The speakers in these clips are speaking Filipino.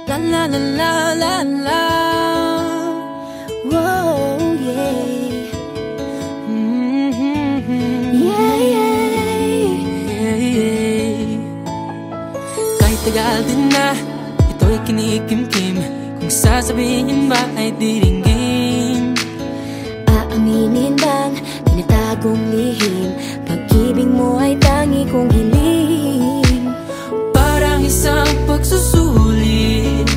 La la la la la la. Whoa, yeah. Yeah, yeah. Kahit tagal din na, ito'y kinikimkim. Kung sasabihin ba ay diringgin. Aaminin bang tinatagong lihim? Pag-ibig mo ay tangi kong hiling. Parang isang pagsusulit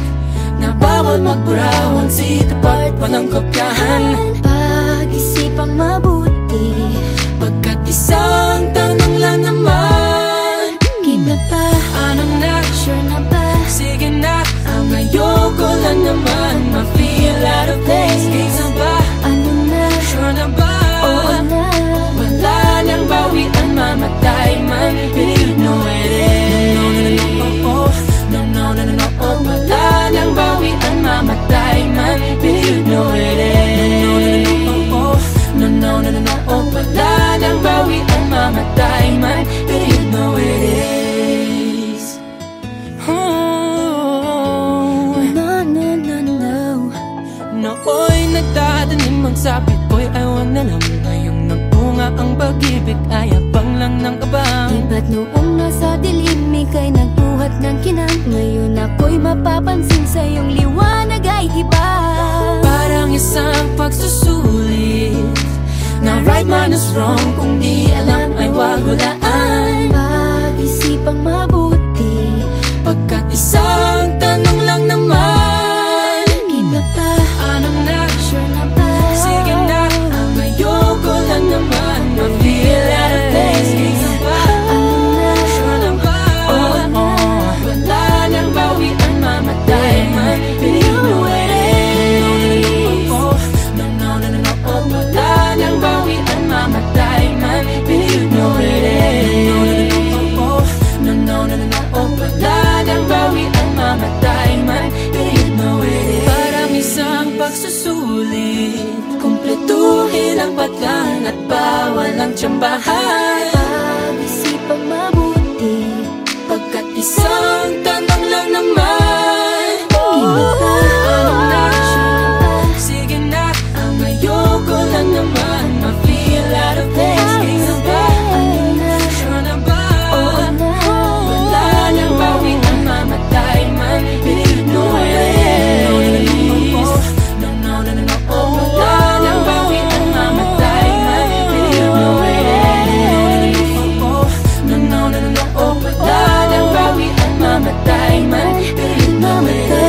na bawal magburawan, sitapat pa ng kopyahan. Pag-isipang mabuti, pagkat isang tanong lang naman. Kita pa, ano na? sure na ba? Sige na, ang ayoko lang naman ma-feel out of place. Kaysa ba? Ano na? Sure na ba? Oo na. Wala nang bawian, mamatay man. You know it is. No, no, no, no, oh. No, no, no, no, no, oh. Wala nang bawian, mamatay man. You know it is. No, no, no, no, no, oh. No, no, no, no, no, oh. Wala nang bawian, mamatay man. You know it is. Oh. No, no, no, no. Nooy nagdadanim ang sabi ko'y ay wag na lang. Ngayong nagbunga ang pag-ibig ay abang lang ng kabang. Di ba't noong nasa dilim ika'y nagbuhat ng kinang? Ngayon ako'y mapapansin sa iyong liwanag ay iba. Parang isang pagsusulit na right man is wrong. Kung di alam ay wag hulaan. Pag-isipang mabuti, pagkat isang tanong lang naman. Kita pa, ano na? sure na ba? Sige na, ang ayoko lang naman ma-feel out of place. Kaysa ba? Ano na? Sure na ba? Oo na. Wala nang bawian, mamatay man. You know it is. No, no, no, no, no, oh. Wala nang bawian, mamatay man. You know it is. No, no, no, no, no, oh. Wala nang bawian, mamatay man. You know it is. Parang isang pagsusulit, kumpletuhin ang patlan at bawal ang tsambahan. Pag-isipang mabuti, pagkat isang tanong lang naman. Kita pa, ano na? sure na ba? Sige na, ang ayoko lang naman ma-feel out of place. Kaysa ba? Ano na? Sure na ba? Oo na. Wala nang bawian, mamatay man. You know it is. No, no, no, no, no, oh. Wala nang bawian, mamatay man. You know it is. No, no, no, no, no, oh. Wala nang bawian, mamatay man. You know it is.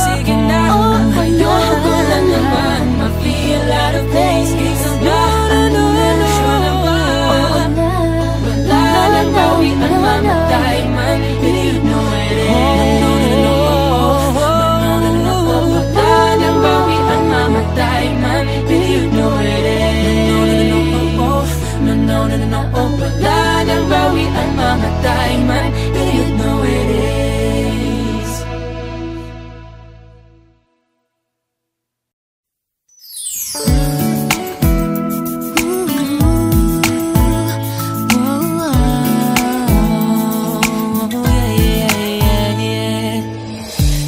Sige na, ang ayoko lang naman ma-feel out of place. Kaysa ba? Sure na ba? Oo na. Wala nang bawian, mamatay man. You know it is. Wala nang bawian, mamatay man. You know it is. No, no, no, no, no, oh. Wala nang bawian, mamatay man. You know it is.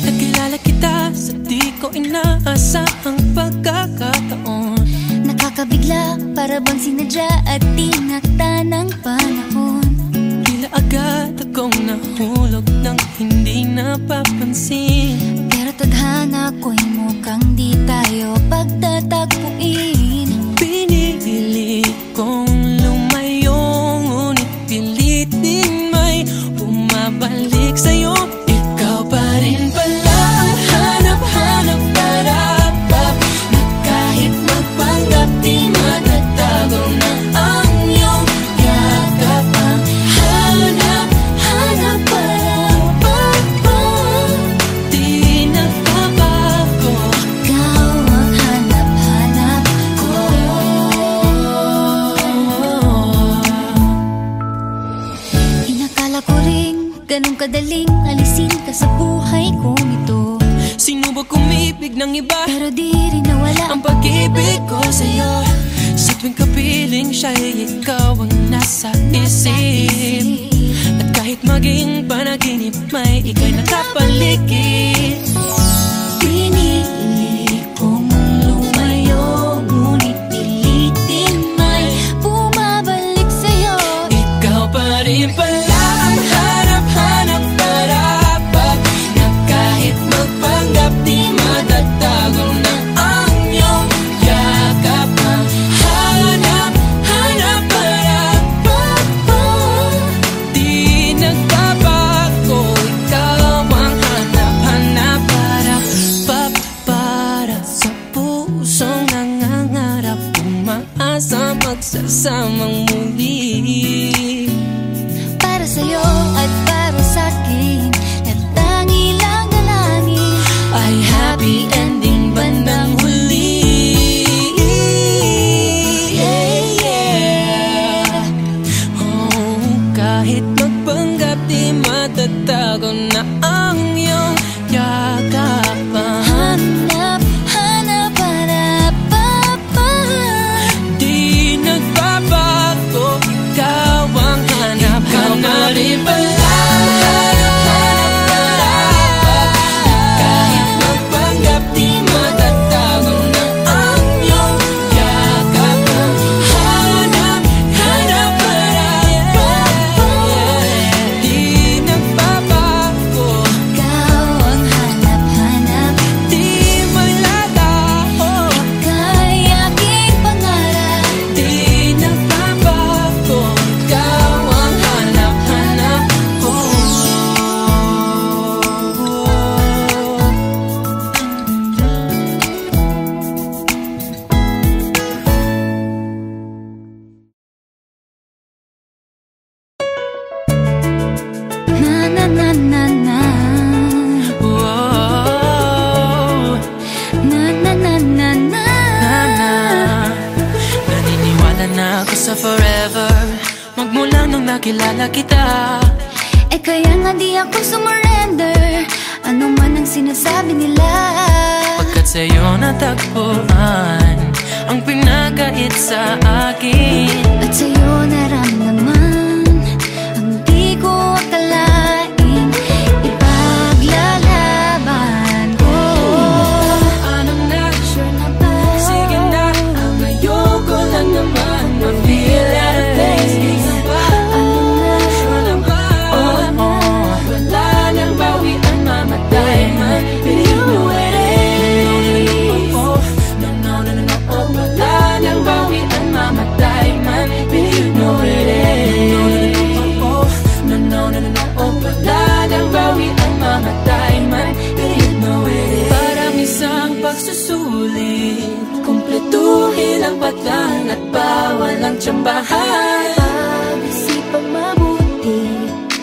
Nakilala kita sa di ko inaasahang pagkakataon. Nakakabigla, para bang sinadya at tinakta ng panahon. Tila agad akong nahulog nang hindi napapansin. Pero tadhana ko'y mukhang di tayo pagtatagpuin. Pinili kong lumayo, ngunit pilit din may bumabalik sa'yo. Ikaw pa rin pala ang hanap-hanap para-pap, na kahit magpanggap di matatago na ang iyong yakap. Ang hanap-hanap para-pap, di nagbabago. Ikaw ang hanap-hanap ko. Inakala ko rin ganun kadaling alisin ka sa buhay kong ito. Sino ba kumibig ng iba? Pero di rin nawala ang pag-ibig ko sa'yo. Sa tuwing kapiling siya'y ikaw ang nasa isip. At kahit Kahit maging panaginip, may ika'y nakapaligid. Pinili kong lumayo, ngunit pilitin may bumabalik sa'yo. Ikaw pa rin pala ang hanap-hanap parapat, na kahit magpanggap di matatago na ang iyong yakap. Ang hanap-hanap parapat, di nagbabago. Ikaw ang hanap-hanap parapat, para sa pusong nangangarap, umaasa magsasamang muli. Para sa'yo at para sa'kin, na tangi lang dalangin Ay happy ending bandang huli. Yeah, yeah. Oh, kahit magpanggap di matatago na ang iyong yakap. Hanap-hanap parapat, Di nagbabago, ikaw ang hanap-hanap. Ikaw pa rin pala hanap-hanap parapat, kahit magpanggap di matatago na ang iyong yakap. Hanap-hanap parapat, di nagbabago, ikaw ang hanap-hanap. di malalaho, Ika'y aking pangarap. di nagbabago, ikaw ang hanap-hanap ko. Na na na na na, Wow. na na na na na. Naniniwala na ako sa forever, magmula nung nakilala kita. Eh kaya nga di ako sumurrender, ano man ang sinasabi nila. Pagkat sa'yo natagpuan ang pinagkait sa akin. At sa'yo naramdaman ang di ko akalain, ipaglalaban ko. Anong na? Sure na ba? Sige na, ang ayoko lang naman ma-feel out of place. Di na ba? Sure na ba? Wala nang bawian, mamatay man, believe me when it is. No, wala nang bawian, mamatay man, believe me when it is. No, wala nang bawian, mamatay man, believe me when it is. Parang isang pagsusulit, kumpletuhin ang patlang at bawal ang tsambahan. Pag-isipang mabuti,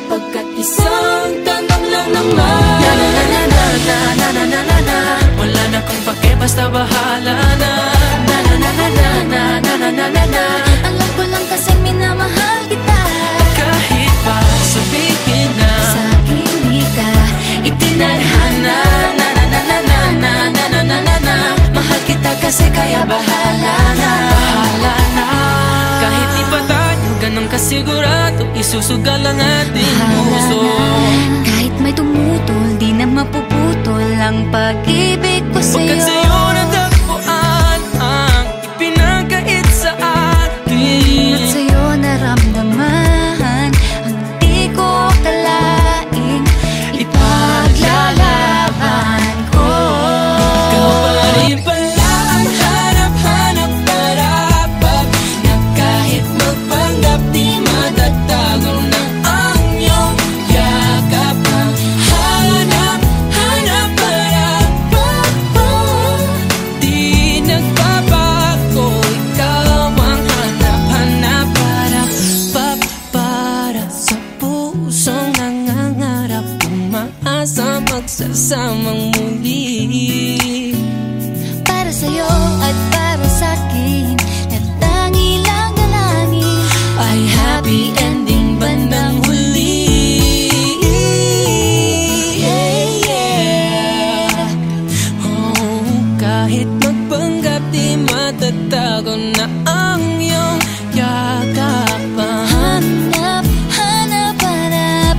Pagkat isang tanong lang naman. Na na na na na na na na na na. Wala na kung pake, basta bahala na. Na na na na na na na na na na na. alam ko lang kasi minamahal kita. Kahit pa sabihin na Sa akin di ka itinadhana. Na na na na na na na na na na na. Mahal kita kasi kaya bahala na. Bahala na. Kahit di pa tayo ganun kasigurado, isusugal ang ating puso. Kahit may tumutol, di na mapuputol ang pag-ibig ko Pagkat sa'yo. sa'yo natagpuan ang ipinagkait sa akin. At sa'yo naramdaman ang di ko akalain, ipaglalaban ko. Ikaw pa rin pala ang hanap-hanap parapat, na kahit magpanggap di matatago na ang iyong yakap. Ang hanap-hanap parapat, di nagbabago. Ikaw ang hanap-hanap parapat, para sa pusong nangangarap, umaasa magsasamang muli. Para sa'yo at para sa'kin, na tangi lang dalangin Ay happy ending bandang huli. Yeah, yeah. Oh, kahit magpanggap di matatago na ang iyong yakap. hanap, hanap, hanap,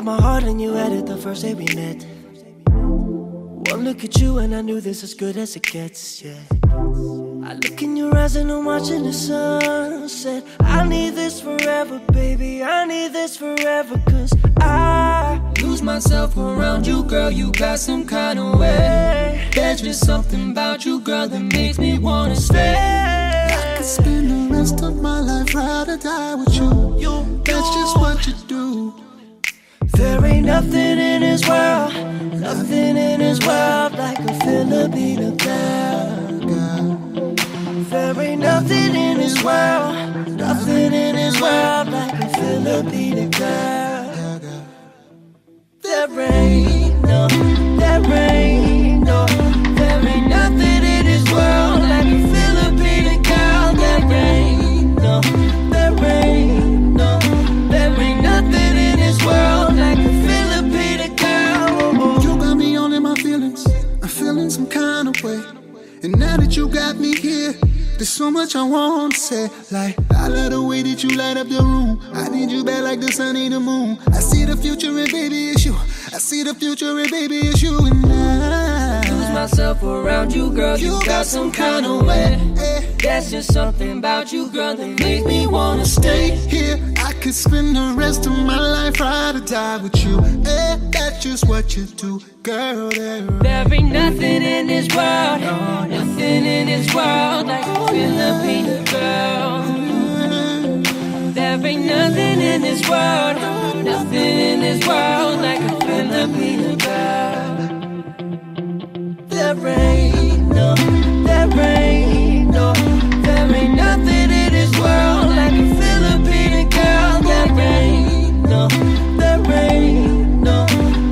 got my heart and you had it the first day we met. One look at you and I knew this as good as it gets, yeah. I look in your eyes and I'm watching the sunset. I need this forever, baby, I need this forever. Cause I lose myself around you, girl, you got some kind of way. There's just something about you, girl, that makes me wanna stay. I could spend the rest of my life, ride or die with you. That's just what you do. There ain't nothing in this world, nothing in this world like a Filipino girl. There ain't nothing in this world, nothing in this world like a Filipino girl. There ain't no, there ain't no, there ain't nothing in this world like a Filipino girl. There ain't no, there ain't no, there ain't nothing in this world like a Filipino girl. You got me all in my feelings, I'm feeling some kind of way. And now that you got me here, there's so much I want to say. Like, I love the way that you light up the room. I need you back like the sun and the moon. I see the future and baby it's you. I see the future and baby it's you. And I lose myself around you, girl, you got some kind of way. That's just something about you, girl, that makes me wanna stay here. I could spend the rest of my life, ride or die with you. That's just what you do, girl. There ain't nothing in this world, nothing in this world like a Filipino girl. There ain't nothing in this world, nothing in this world like a Filipino girl. There ain't no, there ain't no, there ain't nothing in this world like a Filipino girl. There ain't no, there ain't no,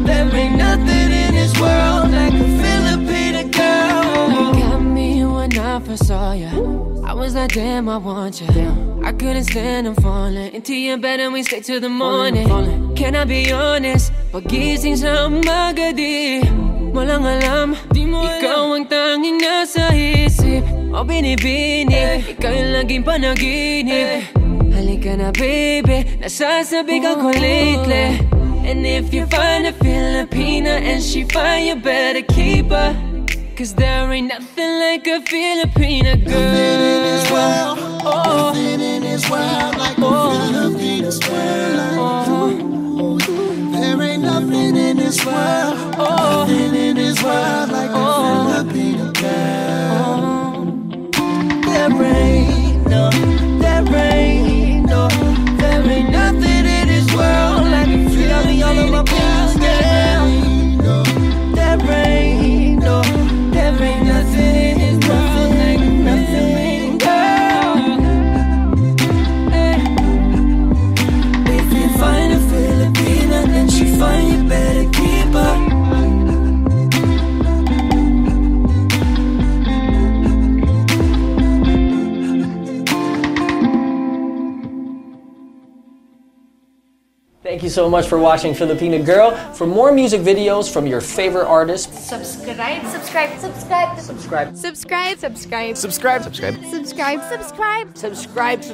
there ain't nothing in this world like a Filipino girl. You got me when I first saw ya, I was like, damn, I want ya. I couldn't stand, I'm falling into your bed and we stay till the morning. Can I be honest? Pagising sa umaga di walang alam, ikaw ang tanging nasa isip o binibini, ikaw yung laging panaginip. Halika na baby, nasasabik ako lately. And if you find a Filipina and she fine, you better keep her. Cause there ain't nothing like a Filipina girl. Nothing in this world, nothing in this world like a Filipina girl. There ain't nothing in this world, nothing in this world like a Filipina girl. There ain't no, there ain't no, there ain't nothing in this world like a Filipina girl. There ain't no, there ain't nothing in this world like a Filipina girl. If you find a Filipina and she fine, you better keep her. Thank you so much for watching Filipina Girl. For more music videos from your favorite artists, Subscribe. subscribe, Subscribe. subscribe, Subscribe. subscribe, Subscribe. subscribe, Subscribe.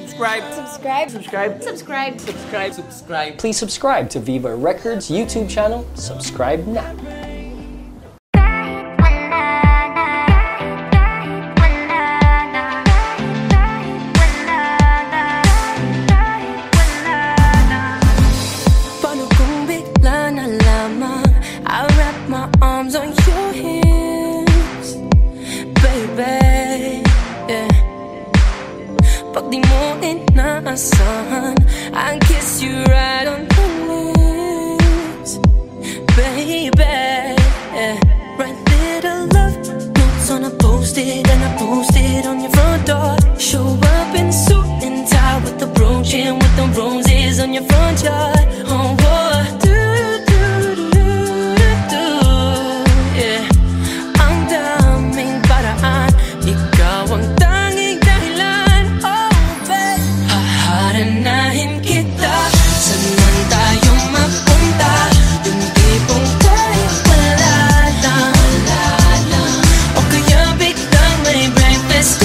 subscribe, Subscribe. subscribe. Please subscribe to Viva Records YouTube channel. Subscribe now. Paano kung bigla na lamang I'll wrap my arms on your hips, baby, yeah. Pag di mo inaasahan I'll kiss you right on the lips, baby, yeah. Write little love notes on a post-it and I post it on your front door. Show up in suit and tie with the brooch and with the roses on your front yard. Oh, what do, yeah. Ang daming paraan, ikaw ang tanging dahilan. Oh, babe, haharanahin kita. Saan man tayo mapunta, yung tipong kahit wala lang. O kaya biglang may breakfast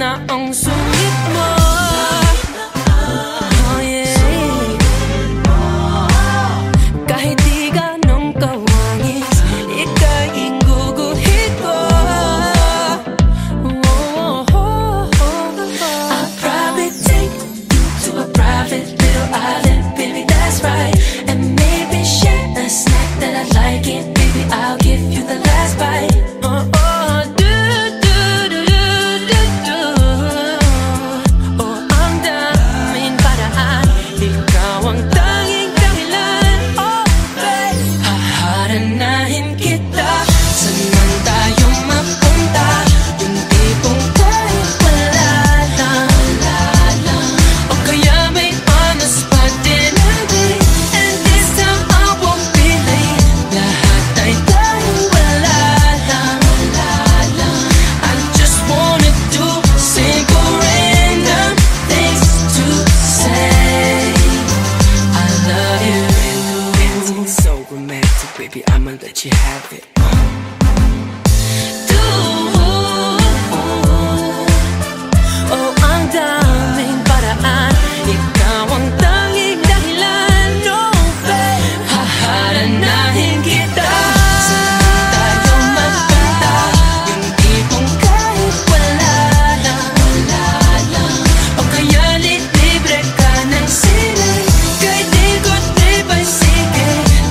na ang sungit mo. Oh yeah. Kahit di ganong kawangis, ika'y guguhit ko. I'll probably take you to a private little island, baby, that's right. And maybe share a snack that I like it, baby, I'll give you the last bite. Baby, I'ma let you have it. Oh, ang daming paraan, ikaw ang tanging dahilan. No, babe, haharanahin kita. Saan tayo magpunta? Yung tipong kahit wala lang, o kaya libre ka ng sili, kahit di ko tripay sige.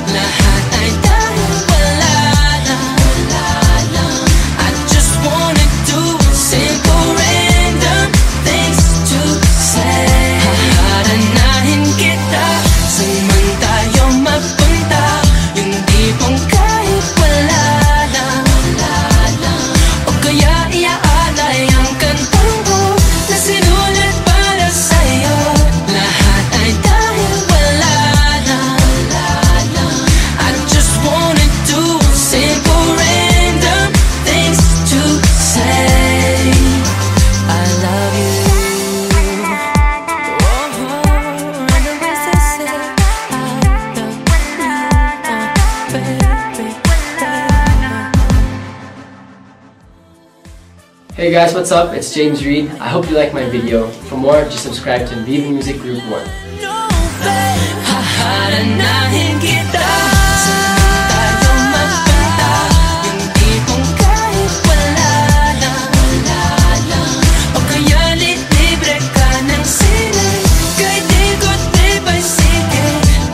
Lahat ay dahil wala lang. I just wanna do simple random things to say. Haharanahin kita, saan tayo magpunta? Yung tipong kahit wala lang, o kaya iaalay ang kantang ko na sinulat para sa'yo. Lahat ay dahil wala lang. I just wanna do simple random things to say. I love you. The rest I say, I love you, baby. Hey guys, what's up? It's James Reid. I hope you like my video. For more, just subscribe to Viva Music Group 1. No, babe, haharanahin kita. Saan tayo magpunta? Yung tipong kahit wala lang, o kaya libre ka ng sili, kahit di ko tripay sige.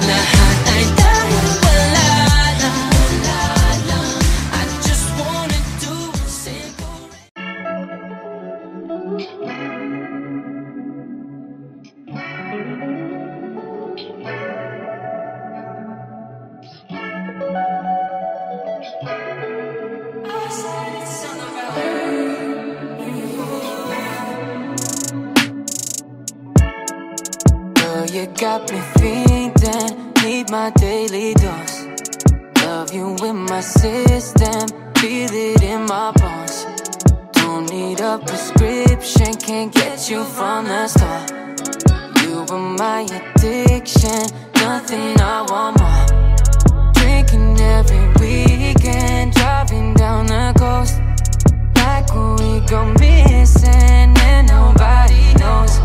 Lahat ay dahil wala lang. I just wanna do simple. Girl, you got me feeding, need my daily dose. Love you in my system, feel it in my bones. Don't need a prescription, can't get you from the store. You were my addiction, nothing I want more. Drinking every weekend, driving down the coast. Like we go missing and nobody knows.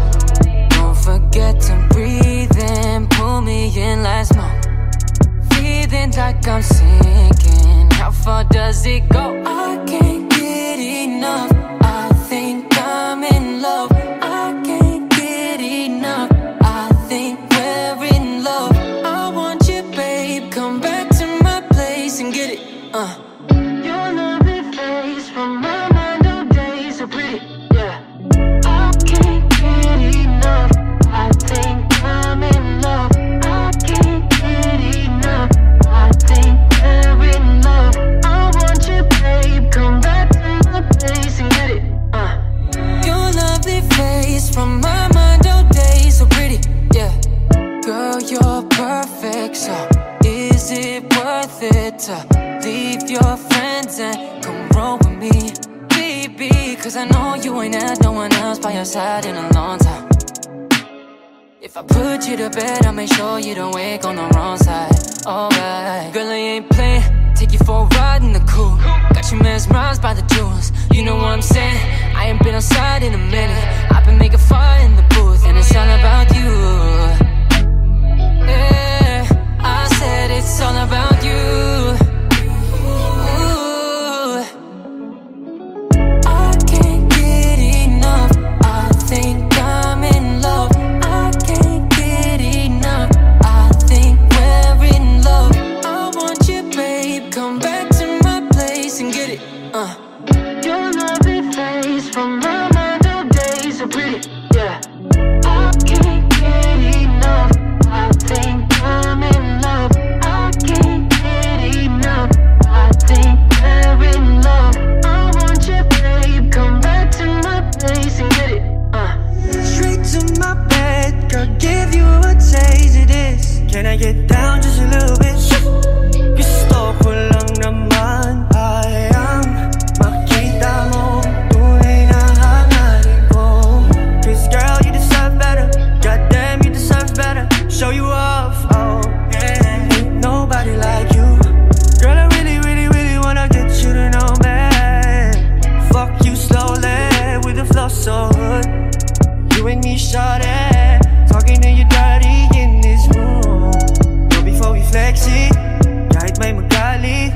Don't forget to breathe in, pull me in like smoke. Feeling like I'm sinking, how far does it go? I can't get enough, I think I'm in love. I can't get enough, I think we're in love. I want you, babe, come back to my place and get it. Your lovely face from my mind all day, so pretty, yeah. I can't get enough, I think I'm in love. I can't get enough, I think we're in love. I want you, babe, come back to my place and get it. Your lovely face from my mind all day, so pretty, yeah. Girl, you're perfect, so is it worth it to leave your friends and come roll with me? Baby, cause I know you ain't had no one else by your side in a long time. If I put you to bed, I'll make sure you don't wake on the wrong side. Alright, girl, I ain't playing, take you for a ride in the coupe. Got you mesmerized by the jewels, you know what I'm saying? I ain't been outside in a minute. I've been making fire in the booth, and it's all about you. Yeah, I said it's all about you. Ooh. I can't get enough. I think I'm in love. I can't get enough. I think we're in love. I want you, babe. Come back to my place and get it. Your lovely face from my mind all day, so pretty. Yeah. I can't get enough. I think I'm in love. I can't get enough. I think we're in love. I want you, babe. Come back to my place and get it. Straight to my bed, girl, give you a taste of this. Can I get down just a little bit? Gusto ko lang naman ayang makita mo tunay na hangarin ko. Cause girl, you deserve better. Goddamn, you deserve better. Show you off, oh yeah. Ain't nobody like you. Girl, I really, really, really wanna get you to know me. Fuck you slowly with a flow so good. You and me, shawty, talking to you dirty in this room. But before we flex it, kahit may magalit,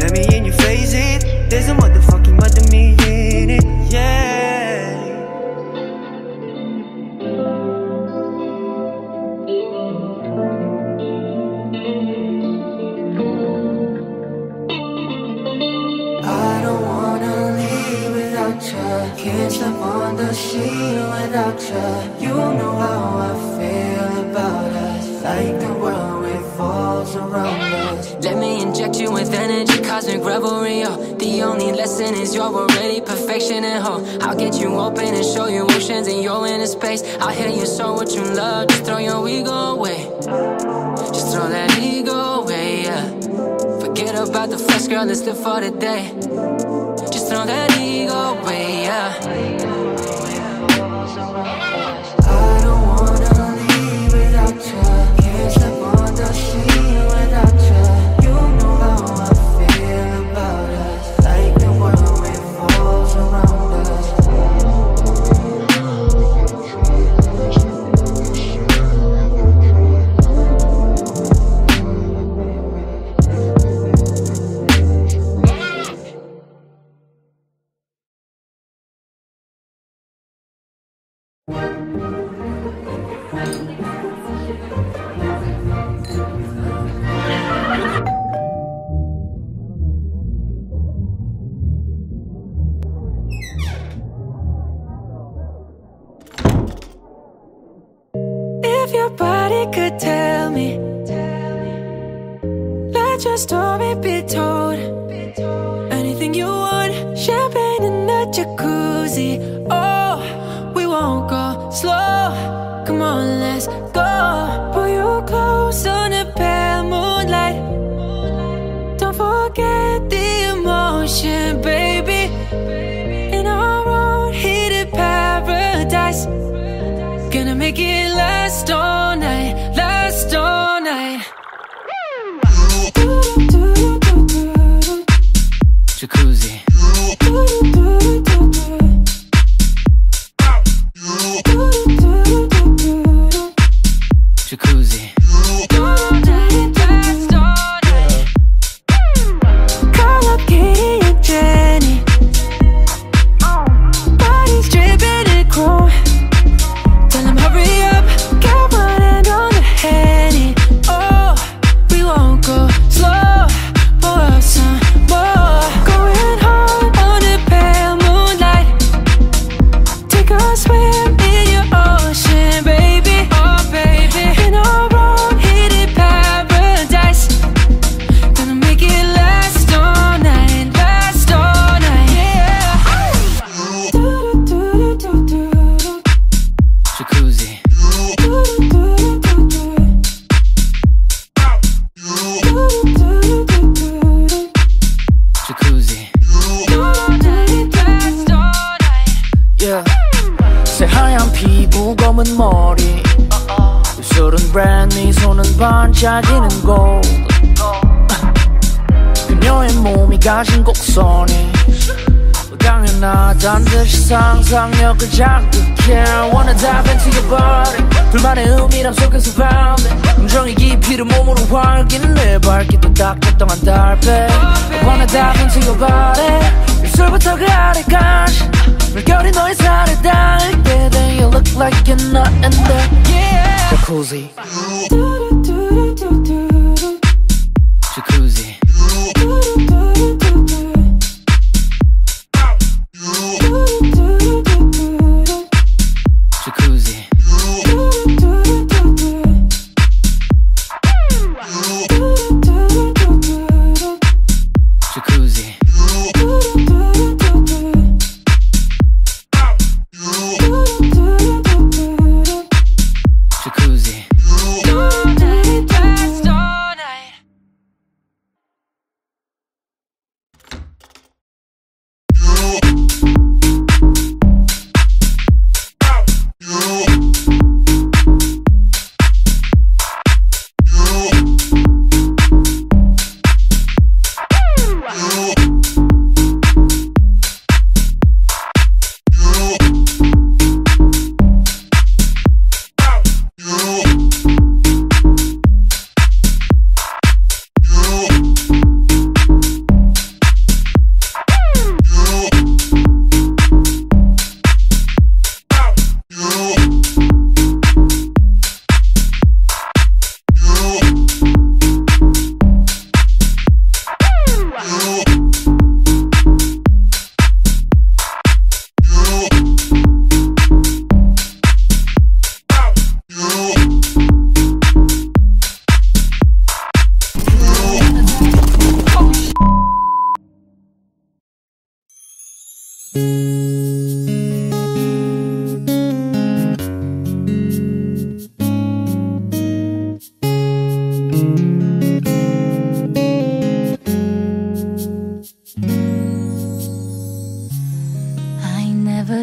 let me in your face it. There's a motherfucking mother me in it, yeah. I don't wanna leave without you. Can't sleep on the sheet without you. You know how I feel about us. Like the world revolves around us. Let me inject you with energy, cosmic revelry, oh. The only lesson is you're already perfection and hope. I'll get you open and show you oceans and you're in a space. I'll hear your soul, what you love. Just throw your ego away. Just throw that ego away, yeah. Forget about the fuss, girl, let's live for the day. Just throw that ego away, yeah. I don't wanna leave without you. Can't sleep on the sheet without you. You know how I feel about us. Like the world revolves around us. If your body could tell me, let your story be told. Anything you want, champagne in the jacuzzi. Oh, we won't go slow. Come on, let's go. Pull you close on the pale moonlight. Don't forget the emotion, baby. In our own heated paradise. Gonna make it last all night, last all night. Jacuzzi. Jacuzzi. Call up Katie and Jenny. Body's dripping in chrome. Tell them hurry up, got one hand on the Henny. Oh, we won't go slow, pour up some more. Going hard on the pale moonlight. Take a swim in your ocean, baby. Oh, baby. In our own heated paradise. Gonna make it last all night, last all night. Yeah. Do-do-do-do-do-do. Jacuzzi. Jacuzzi. Yeah. 새하얀 피부 검은 머리 술은 브랜디 손은 반짝이는 골드 그녀의 몸이 가진 곡선이 강한 나단듯이 상상력을 자극해 I wanna dive into your body 둘만의 의미람 속에서 밤에 감정의 깊이를 몸으로 확인해 밝기도 닥쳤던 달빛 I wanna dive into your body 입술부터 가래까지 물결이 너의 살에 닿을 때 Then you look like you're not in there Jacuzzi Jacuzzi Jacuzzi Jacuzzi Jacuzzi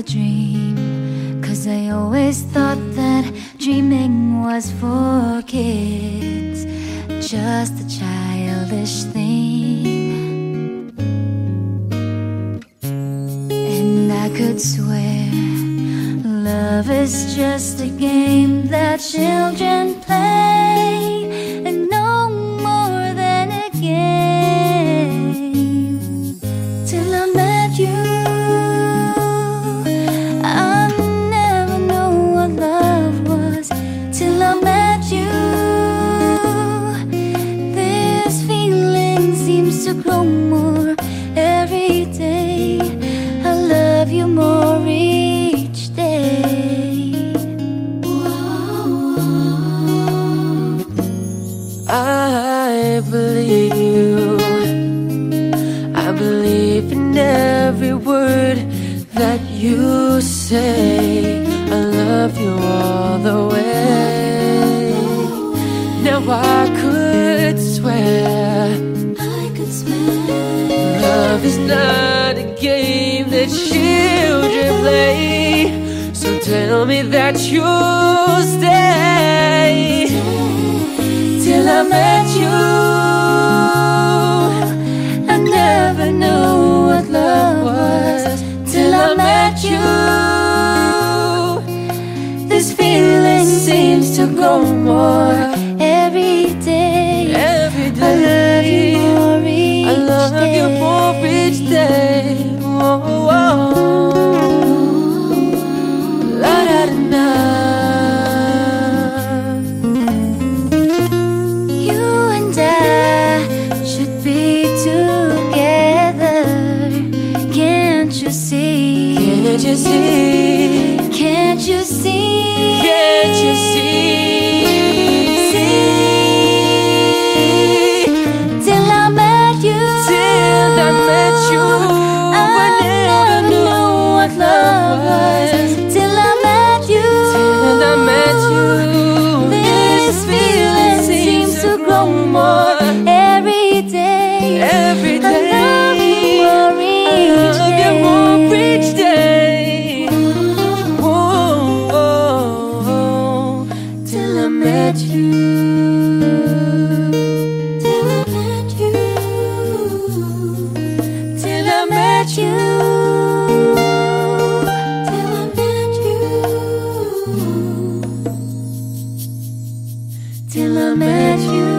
Dream, 'cause I always thought that dreaming was for kids, just a childish thing. And I could swear love is just a game that children play, and no more than a game. Till I met you, to grow more every day. I love you more each day. Whoa. I believe you. I believe in every word that you say. I love you all the way. Now I could swear love is not a game that children play. So tell me that you'll stay till I met you. I never knew what love was till I met you. This feeling seems to grow more every day. Every day I love you more each day. Whoa, whoa. La da da da. You and I should be together. Can't you see? Can't you see? Can't you see? Can't you see? Every day I love you more each day. I met you.